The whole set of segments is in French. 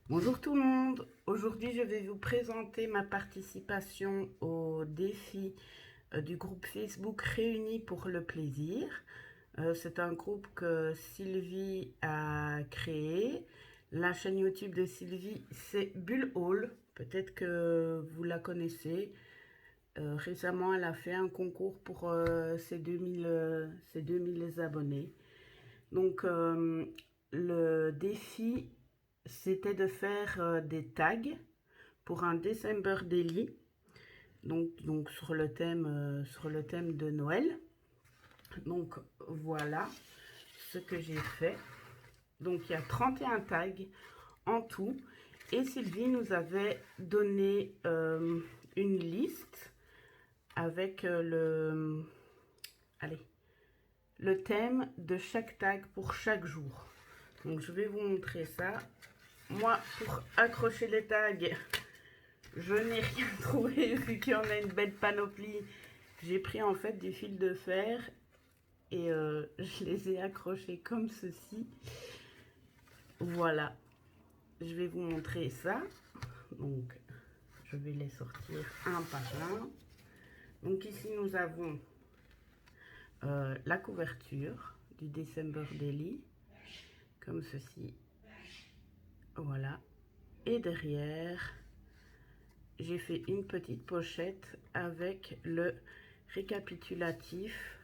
Bonjour tout le monde, aujourd'hui je vais vous présenter ma participation au défi du groupe Facebook Réunis pour le plaisir. C'est un groupe que Sylvie a créé. La chaîne YouTube de Sylvie, c'est Bull Hall, peut-être que vous la connaissez. Récemment, elle a fait un concours pour ses 2000 abonnés. Donc, le défi, c'était de faire des tags pour un December Daily, donc sur le thème de Noël. Donc, voilà ce que j'ai fait. Donc, il y a 31 tags en tout. Et Sylvie nous avait donné une liste avec allez, le thème de chaque tag pour chaque jour. Donc je vais vous montrer ça. Moi, pour accrocher les tags, je n'ai rien trouvé vu qu'il y en a une belle panoplie. J'ai pris en fait du fil de fer et je les ai accrochés comme ceci. Voilà, je vais vous montrer ça. Donc je vais les sortir un par un. Donc ici nous avons la couverture du December Daily, comme ceci. Voilà. Et derrière, j'ai fait une petite pochette avec le récapitulatif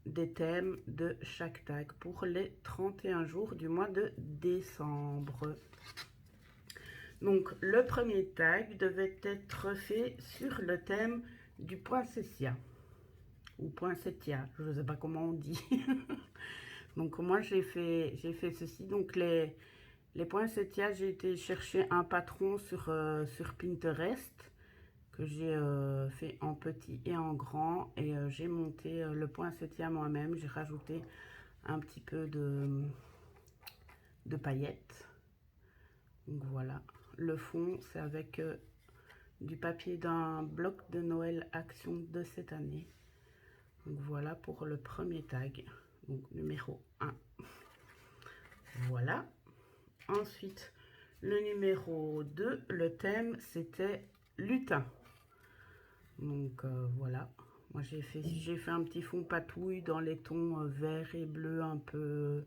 des thèmes de chaque tag pour les 31 jours du mois de décembre. Donc, le premier tag devait être fait sur le thème du poinsettia ou poinsettia, je ne sais pas comment on dit. Donc, moi, j'ai fait ceci. Donc, les poinsettias, j'ai été chercher un patron sur Pinterest que j'ai fait en petit et en grand. Et j'ai monté le poinsettia moi-même. J'ai rajouté un petit peu de paillettes. Donc voilà. Le fond, c'est avec du papier d'un bloc de Noël Action de cette année. Donc voilà pour le premier tag. Donc numéro 1. Voilà. Ensuite, le numéro 2, le thème, c'était lutin. Donc voilà. Moi, j'ai fait un petit fond patouille dans les tons vert et bleu un peu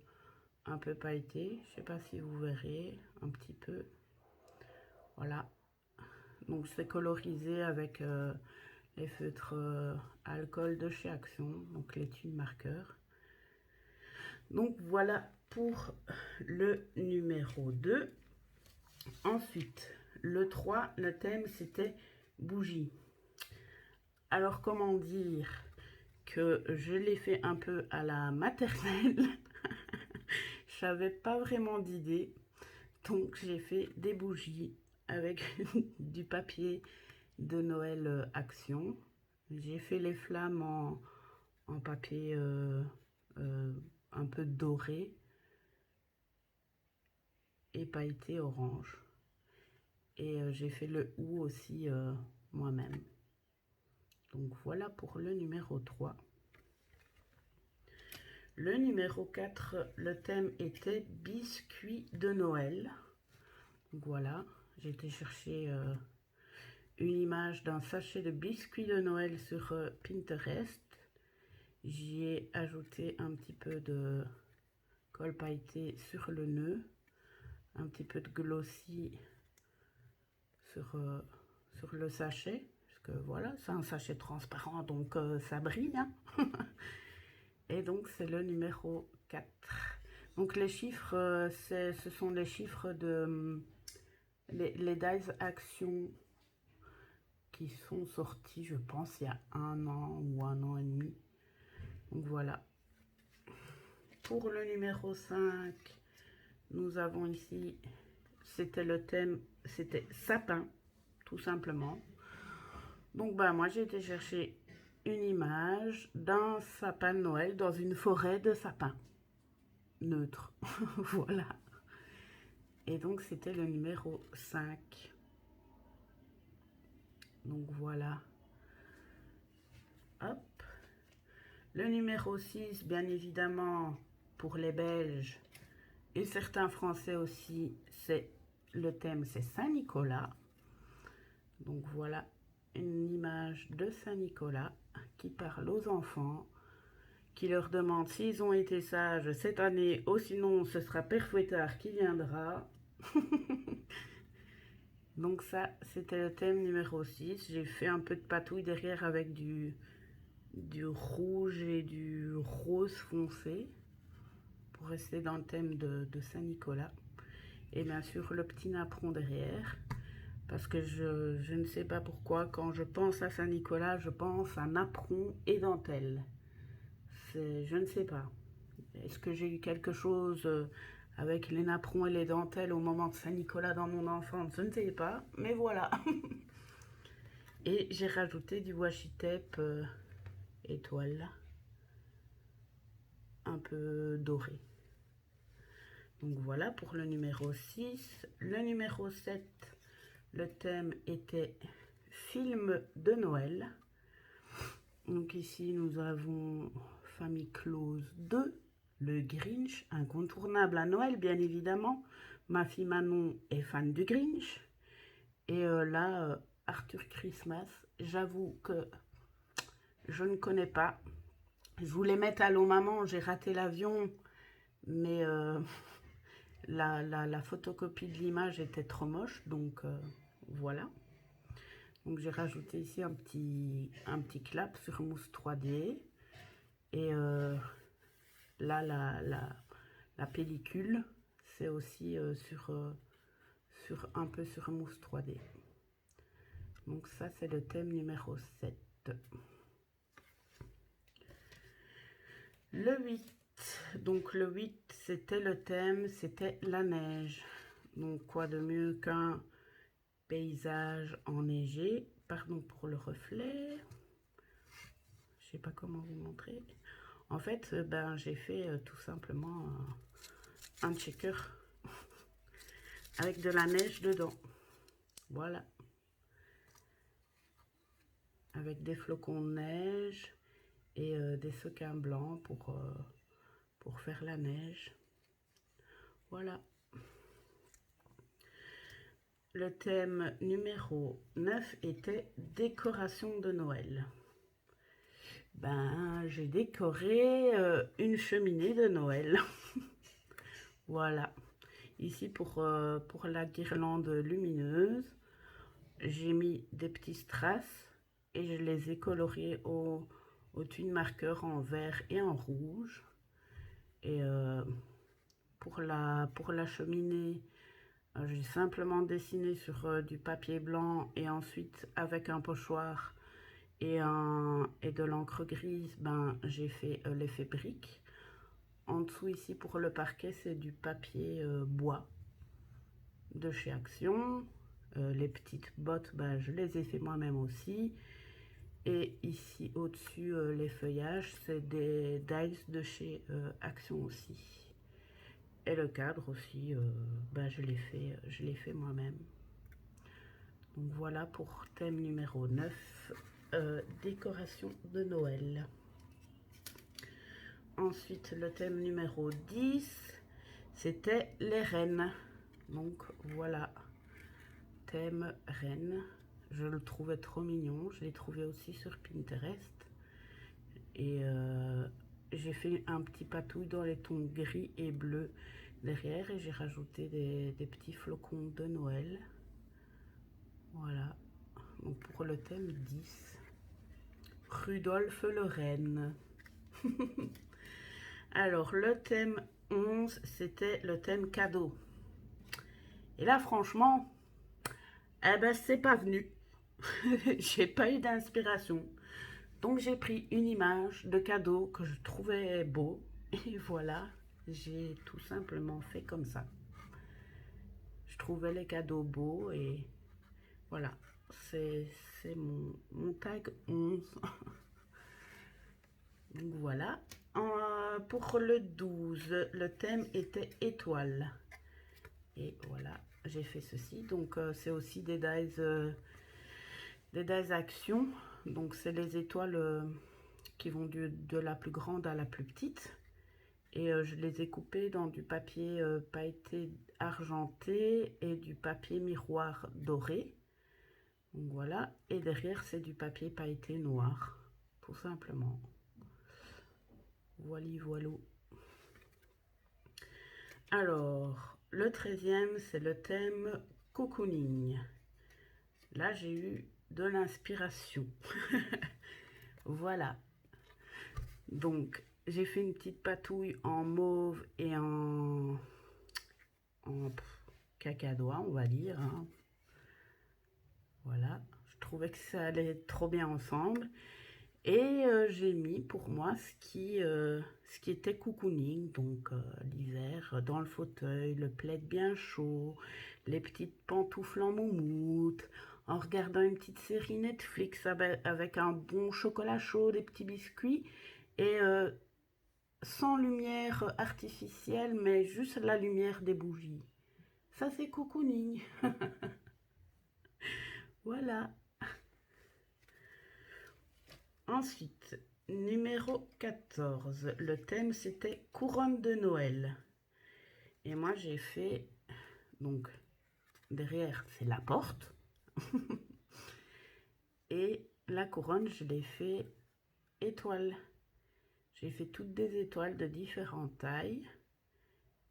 pailleté. Je sais pas si vous verrez un petit peu. Voilà. Donc, c'est colorisé avec les feutres alcool de chez Action, donc les tunes marqueurs. Donc, voilà pour le numéro 2. Ensuite, le 3, le thème, c'était bougie. Alors, comment dire que je l'ai fait un peu à la maternelle. Je n'avais pas vraiment d'idée. Donc, j'ai fait des bougies avec du papier de Noël Action. J'ai fait les flammes en papier euh, un peu doré et pailleté orange. Et j'ai fait le hou aussi moi-même. Donc voilà pour le numéro 3. Le numéro 4, le thème était biscuits de Noël. Donc voilà, j'ai été chercher une image d'un sachet de biscuits de Noël sur Pinterest. J'y ai ajouté un petit peu de colle pailleté sur le nœud, un petit peu de glossy sur le sachet, parce que voilà, c'est un sachet transparent, donc ça brille. Hein. Et donc, c'est le numéro 4. Donc, les chiffres, ce sont les chiffres de les Dice Action qui sont sortis, je pense, il y a 1 an ou 1 an et demi. Donc, voilà. Pour le numéro 5, nous avons ici, c'était le thème, c'était sapin, tout simplement. Donc, bah, moi, j'ai été chercher une image d'un sapin de Noël dans une forêt de sapins. Neutre. Voilà. Et donc, c'était le numéro 5. Donc, voilà. Hop. Le numéro 6, bien évidemment, pour les Belges et certains Français aussi, c'est le thème c'est Saint-Nicolas. Donc voilà une image de Saint-Nicolas qui parle aux enfants, qui leur demande s'ils ont été sages cette année ou sinon ce sera Père Fouettard qui viendra. Donc ça, c'était le thème numéro 6. J'ai fait un peu de patouille derrière avec du rouge et du rose foncé pour rester dans le thème de Saint-Nicolas. Et bien sûr, le petit napperon derrière. Parce que je ne sais pas pourquoi, quand je pense à Saint-Nicolas, je pense à napperon et dentelle. Je ne sais pas. Est-ce que j'ai eu quelque chose avec les napperons et les dentelles au moment de Saint-Nicolas dans mon enfance? Je ne sais pas, mais voilà. Et j'ai rajouté du washi tape étoile, un peu doré. Donc voilà pour le numéro 6. Le numéro 7, le thème était film de Noël. Donc ici nous avons Famille Close 2, le Grinch, incontournable à Noël bien évidemment. Ma fille Manon est fan du Grinch. Et là, Arthur Christmas, j'avoue que je ne connais pas. Je voulais mettre Allô Maman, j'ai raté l'avion, mais la photocopie de l'image était trop moche, donc voilà. Donc j'ai rajouté ici un petit clap sur mousse 3D. Et là, la pellicule, c'est aussi un peu sur mousse 3D. Donc ça, c'est le thème numéro 7. Le 8. Donc le 8, c'était le thème, c'était la neige. Donc quoi de mieux qu'un paysage enneigé. Pardon pour le reflet. Je sais pas comment vous montrer. En fait, ben, j'ai fait tout simplement un checker avec de la neige dedans. Voilà. Avec des flocons de neige et des sequins blancs pour faire la neige. Voilà. Le thème numéro 9 était décoration de Noël. Ben, j'ai décoré une cheminée de Noël. Voilà. Ici, pour la guirlande lumineuse, j'ai mis des petits strass et je les ai coloriés au twin marker en vert et en rouge. Et pour la cheminée, j'ai simplement dessiné sur du papier blanc et ensuite avec un pochoir et de l'encre grise, ben, j'ai fait l'effet brique. En dessous ici pour le parquet, c'est du papier bois de chez Action. Les petites bottes, ben, je les ai fait moi-même aussi. Et ici au-dessus, les feuillages, c'est des dies de chez Action aussi. Et le cadre aussi, ben, je l'ai fait moi-même. Donc voilà pour thème numéro 9, décoration de Noël. Ensuite, le thème numéro 10, c'était les rennes. Donc voilà, thème rennes. Je le trouvais trop mignon. Je l'ai trouvé aussi sur Pinterest. Et j'ai fait un petit patouille dans les tons gris et bleu derrière. Et j'ai rajouté des petits flocons de Noël. Voilà. Donc pour le thème 10, Rudolph le renne. Alors le thème 11, c'était le thème cadeau. Et là franchement, eh ben c'est pas venu. J'ai pas eu d'inspiration. Donc j'ai pris une image de cadeau que je trouvais beau. Et voilà, j'ai tout simplement fait comme ça. Je trouvais les cadeaux beaux et voilà. C'est mon tag 11. Donc voilà. Pour le 12, le thème était étoile. Et voilà, j'ai fait ceci. Donc c'est aussi des dies action. Donc c'est les étoiles qui vont de la plus grande à la plus petite. Et je les ai coupés dans du papier pailleté argenté et du papier miroir doré. Donc voilà, et derrière c'est du papier pailleté noir, tout simplement. Voilà, voilà. Alors, le 13e, c'est le thème cocooning. Là, j'ai eu de l'inspiration. Voilà. Donc, j'ai fait une petite patouille en mauve et en cacadois, on va dire. Hein. Voilà. Je trouvais que ça allait trop bien ensemble. Et j'ai mis pour moi ce qui était cocooning, donc l'hiver, dans le fauteuil, le plaid bien chaud, les petites pantoufles en moumoute, en regardant une petite série Netflix avec un bon chocolat chaud, des petits biscuits, et sans lumière artificielle, mais juste la lumière des bougies. Ça, c'est cocooning. Voilà. Ensuite, numéro 14, le thème c'était couronne de Noël. Et moi j'ai fait, donc derrière c'est la porte. Et la couronne je l'ai fait étoile. J'ai fait toutes des étoiles de différentes tailles.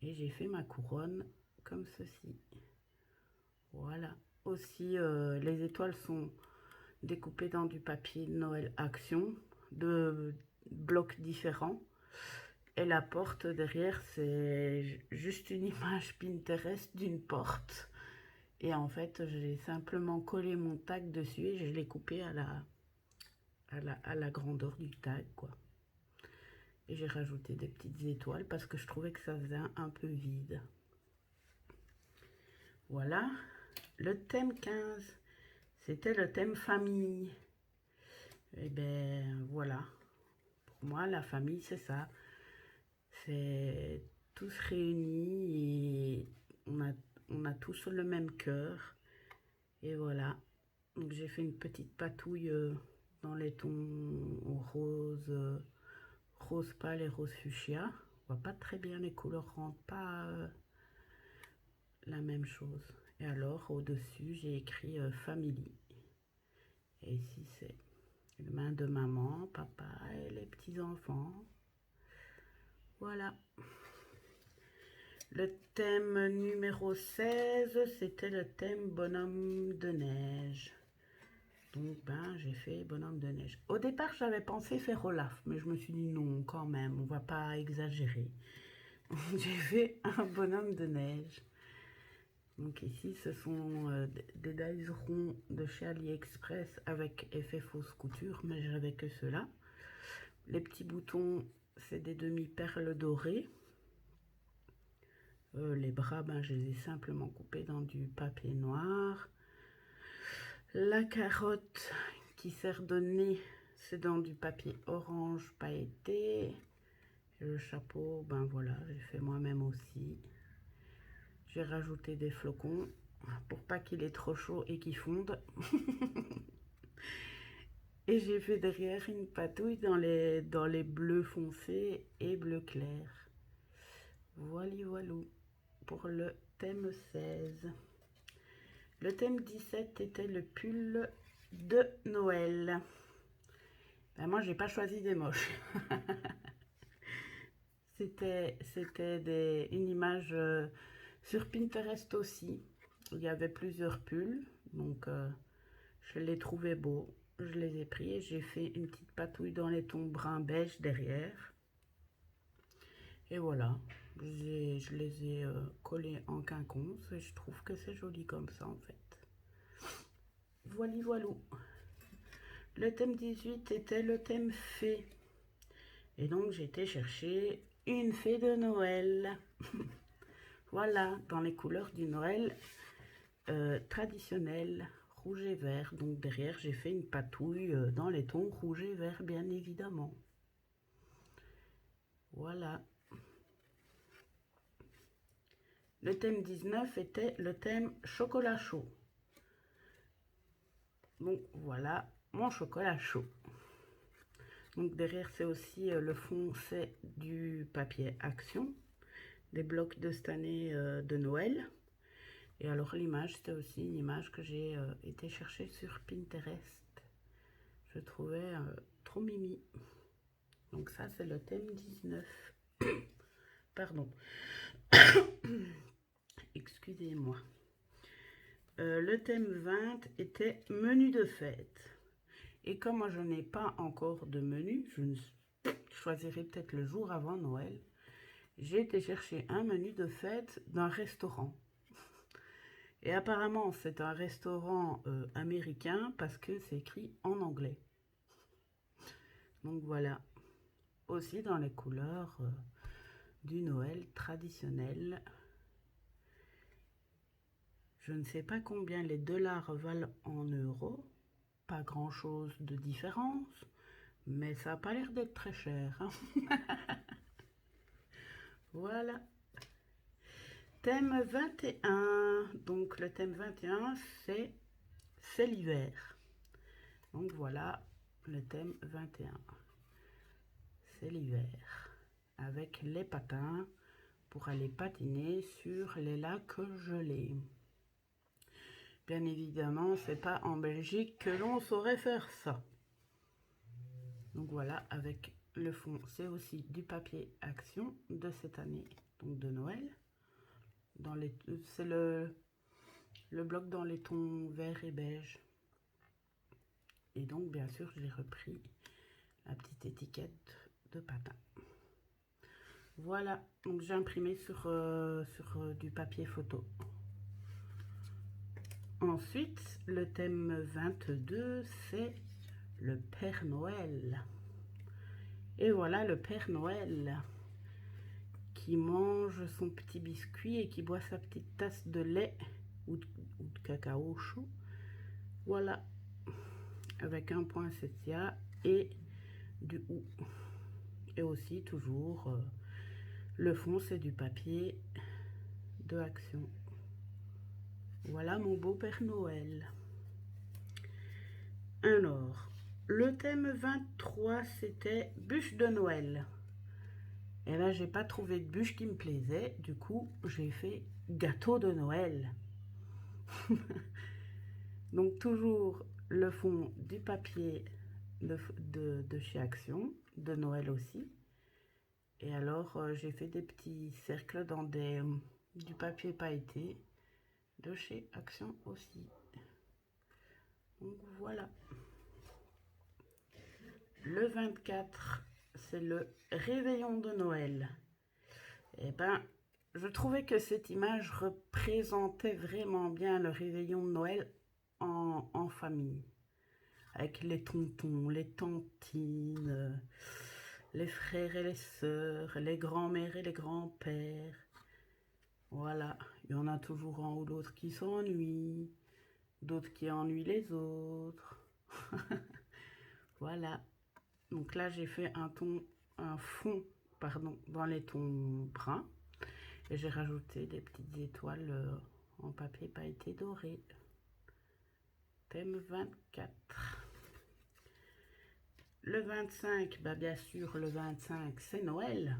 Et j'ai fait ma couronne comme ceci. Voilà. Aussi les étoiles sont découpées dans du papier Noël Action de blocs différents. Et la porte derrière, c'est juste une image Pinterest d'une porte. Et en fait, j'ai simplement collé mon tag dessus et je l'ai coupé à la grandeur du tag, quoi. Et j'ai rajouté des petites étoiles parce que je trouvais que ça faisait un peu vide. Voilà. Le thème 15, c'était le thème famille. Et ben voilà. Pour moi, la famille, c'est ça. C'est tous réunis et on a tous le même cœur. Et voilà. Donc j'ai fait une petite patouille dans les tons rose, rose pâle et rose fuchsia. On voit pas très bien, les couleurs rendent pas la même chose. Et alors au-dessus j'ai écrit family. Et ici c'est les mains de maman, papa et les petits enfants. Voilà. Le thème numéro 16, c'était le thème bonhomme de neige. Donc, j'ai fait bonhomme de neige. Au départ, j'avais pensé faire Olaf, mais je me suis dit non, quand même, on va pas exagérer. J'ai fait un bonhomme de neige. Donc ici, ce sont des dies ronds de chez AliExpress avec effet fausse couture, mais j'avais que cela. Les petits boutons, c'est des demi-perles dorées. Les bras, je les ai simplement coupés dans du papier noir. La carotte qui sert de nez, c'est dans du papier orange pailleté. Et le chapeau, voilà, j'ai fait moi-même aussi. J'ai rajouté des flocons pour pas qu'il est trop chaud et qu'il fonde. Et j'ai fait derrière une patouille dans les bleus foncés et bleu clair. Voilà, voilà pour le thème 16. Le thème 17 était le pull de Noël. Moi, j'ai pas choisi des moches. C'était une image sur Pinterest aussi. Il y avait plusieurs pulls. Donc, je les trouvais beaux. Je les ai pris et j'ai fait une petite patouille dans les tons brun beige derrière. Et voilà. Je les ai collés en quinconce et je trouve que c'est joli comme ça en fait. Voilà, voilà. Le thème 18 était le thème fée. Et donc j'ai été chercher une fée de Noël. Voilà, dans les couleurs du Noël traditionnel, rouge et vert. Donc derrière j'ai fait une patouille dans les tons rouge et vert bien évidemment. Voilà. Le thème 19 était le thème chocolat chaud. Donc voilà mon chocolat chaud. Donc derrière, c'est aussi le fond, c'est du papier Action, des blocs de cette année de Noël. Et alors l'image, c'était aussi une image que j'ai été chercher sur Pinterest. Je trouvais trop mimi. Donc ça, c'est le thème 19. Pardon. Excusez-moi. Le thème 20 était menu de fête. Et comme moi, je n'ai pas encore de menu, je choisirai peut-être le jour avant Noël. J'ai été chercher un menu de fête d'un restaurant. Et apparemment, c'est un restaurant américain parce que c'est écrit en anglais. Donc voilà, aussi dans les couleurs du Noël traditionnel. Je ne sais pas combien les dollars valent en euros. Pas grand chose de différence, mais ça n'a pas l'air d'être très cher. Hein. Voilà. Thème 21. Donc le thème 21, c'est l'hiver. Donc voilà le thème 21. C'est l'hiver. Avec les patins pour aller patiner sur les lacs gelés. Bien évidemment, c'est pas en Belgique que l'on saurait faire ça. Donc voilà, avec le fond, c'est aussi du papier Action de cette année, donc de Noël. C'est le bloc dans les tons vert et beige. Et donc, bien sûr, j'ai repris la petite étiquette de patin. Voilà, donc j'ai imprimé sur du papier photo. Ensuite, le thème 22, c'est le Père Noël. Et voilà le Père Noël qui mange son petit biscuit et qui boit sa petite tasse de lait ou de cacao chaud. Voilà, avec un poinsettia et du hou. Et aussi toujours, le fond c'est du papier de Action. Voilà mon beau Père Noël. Alors, le thème 23, c'était bûche de Noël. Et là, j'ai pas trouvé de bûche qui me plaisait. Du coup, j'ai fait gâteau de Noël. Donc, toujours le fond du papier de chez Action, de Noël aussi. Et alors, j'ai fait des petits cercles dans du papier pailleté de chez Action aussi. Donc, voilà. Le 24, c'est le réveillon de Noël. Et ben, je trouvais que cette image représentait vraiment bien le réveillon de Noël en famille. Avec les tontons, les tantines, les frères et les sœurs, les grands-mères et les grands-pères. Voilà, il y en a toujours un ou l'autre qui s'ennuie, d'autres qui ennuient les autres. Voilà. Donc là, j'ai fait un fond, pardon, dans les tons bruns. Et j'ai rajouté des petites étoiles en papier pailleté doré. Thème 24. Le 25, bah bien sûr, le 25, c'est Noël.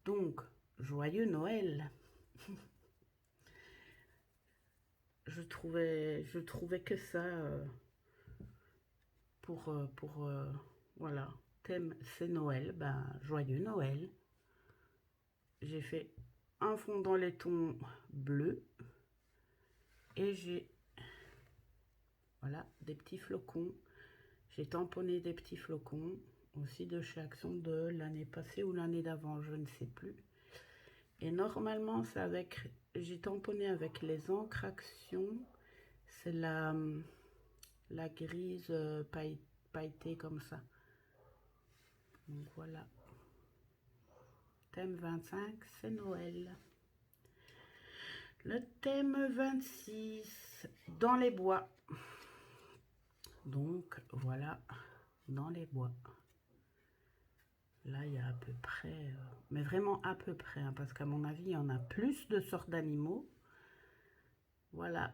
Donc, joyeux Noël. je trouvais que ça voilà. Thème, c'est Noël. Bah, joyeux Noël. J'ai fait un fond dans les tons bleus. Et j'ai, voilà, des petits flocons. J'ai tamponné des petits flocons aussi de chez Action de l'année passée ou l'année d'avant, je ne sais plus. Et normalement, c'est avec, j'ai tamponné avec les encres Action. C'est la grise pailletée comme ça. Donc voilà. Thème 25, c'est Noël. Le thème 26, dans les bois. Donc voilà, dans les bois. Là, il y a à peu près, mais vraiment à peu près, hein, parce qu'à mon avis, il y en a plus de sortes d'animaux. Voilà.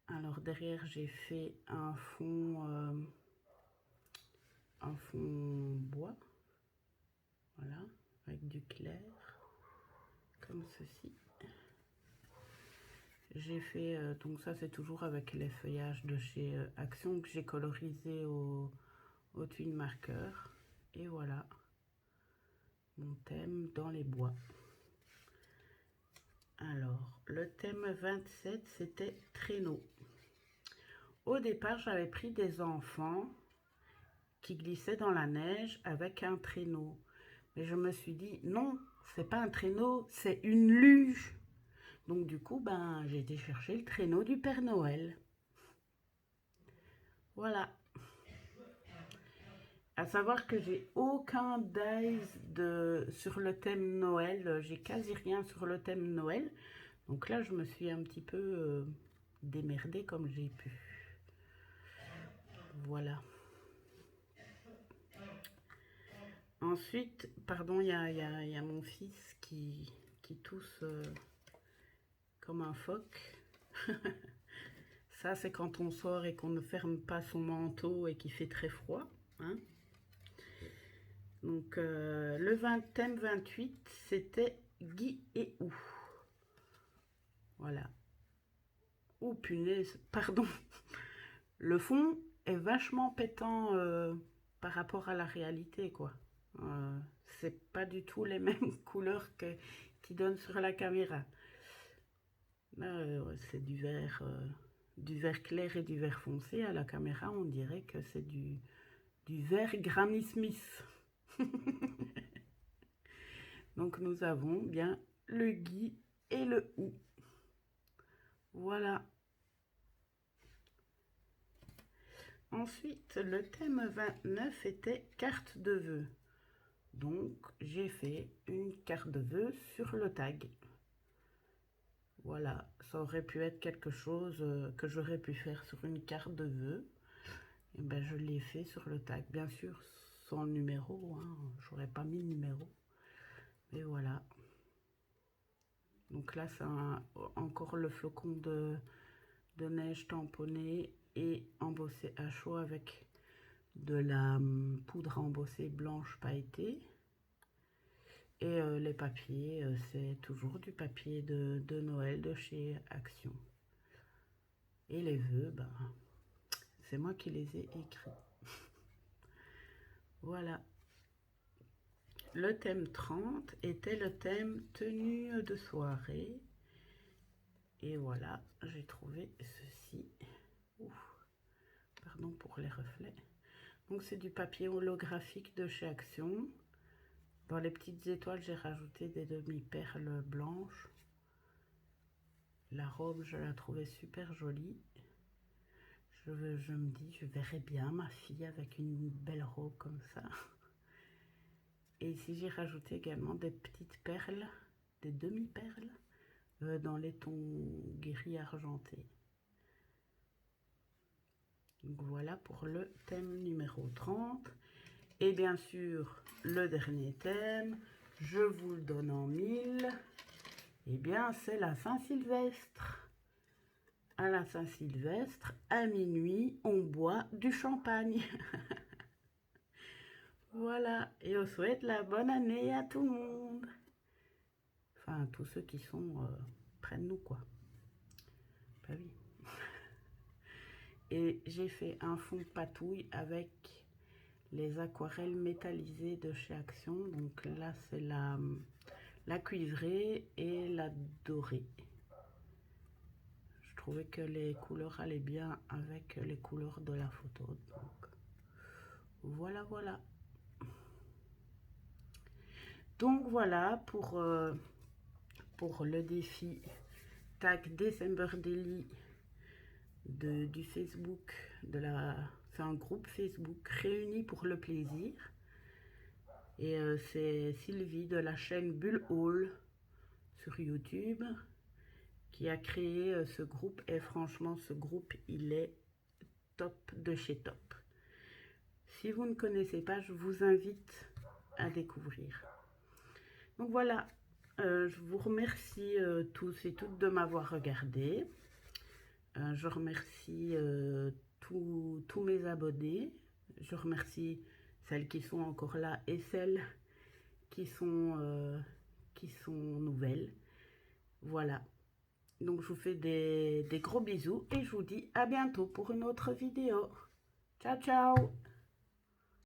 Alors derrière, j'ai fait un fond un fond bois, voilà, avec du clair, comme ceci. J'ai fait, donc ça c'est toujours avec les feuillages de chez Action que j'ai colorisé au twin marker. Et voilà, mon thème dans les bois. Alors, le thème 27, c'était traîneau. Au départ, j'avais pris des enfants qui glissaient dans la neige avec un traîneau. Mais je me suis dit, non, c'est pas un traîneau, c'est une luge. Donc du coup, ben, j'ai été chercher le traîneau du Père Noël. Voilà. À savoir que j'ai aucun dies sur le thème Noël. J'ai quasi rien sur le thème Noël. Donc là, je me suis un petit peu démerdée comme j'ai pu. Voilà. Ensuite, pardon, il y a mon fils qui tousse comme un phoque. Ça, c'est quand on sort et qu'on ne ferme pas son manteau et qu'il fait très froid. Hein. Donc, thème 28, c'était Guy et Ou. Voilà. Oh, punaise, pardon. Le fond est vachement pétant par rapport à la réalité, quoi. C'est pas du tout les mêmes couleurs qui donnent sur la caméra. Là, c'est du vert clair et du vert foncé. À la caméra, on dirait que c'est du vert Granny Smith. Donc, nous avons bien le Guy et le Ou. Voilà. Ensuite, le thème 29 était carte de vœux. Donc, j'ai fait une carte de vœux sur le tag. Voilà, ça aurait pu être quelque chose que j'aurais pu faire sur une carte de vœux. Et ben, je l'ai fait sur le tag. Bien sûr, sans numéro, hein. J'aurais pas mis de numéro. Mais voilà. Donc là, c'est encore le flocon de neige tamponné et embossé à chaud avec de la poudre embossée blanche pailletée. Et les papiers, c'est toujours du papier de Noël de chez Action. Et les vœux, ben, c'est moi qui les ai écrits. Voilà. Le thème 30 était le thème tenue de soirée. Et voilà, j'ai trouvé ceci. Ouf, pardon pour les reflets. Donc c'est du papier holographique de chez Action. Dans les petites étoiles, j'ai rajouté des demi-perles blanches. La robe, je la trouvais super jolie. Je me dis, je verrais bien ma fille avec une belle robe comme ça. Et ici, j'ai rajouté également des petites perles, des demi-perles, dans les tons gris argentés. Donc voilà pour le thème numéro 30. Et bien sûr, le dernier thème, je vous le donne en mille. Eh bien, c'est la Saint-Sylvestre. À la Saint-Sylvestre, à minuit, on boit du champagne. Voilà, et on souhaite la bonne année à tout le monde. Enfin, tous ceux qui sont près de nous, quoi. Bah oui. Et j'ai fait un fond patouille avec les aquarelles métallisées de chez Action. Donc là, c'est la cuivrée et la dorée. Je trouvais que les couleurs allaient bien avec les couleurs de la photo. Donc voilà, voilà. Donc voilà pour le défi Tag December Daily du Facebook, c'est un groupe Facebook réuni pour le plaisir. Et c'est Sylvie de la chaîne Bull Hall sur YouTube qui a créé ce groupe. Et franchement, ce groupe, il est top de chez top. Si vous ne connaissez pas, je vous invite à découvrir. Donc voilà, je vous remercie tous et toutes de m'avoir regardé. Je remercie tous mes abonnés. Je remercie celles qui sont encore là et celles qui sont nouvelles. Voilà. Donc, je vous fais des gros bisous et je vous dis à bientôt pour une autre vidéo. Ciao, ciao!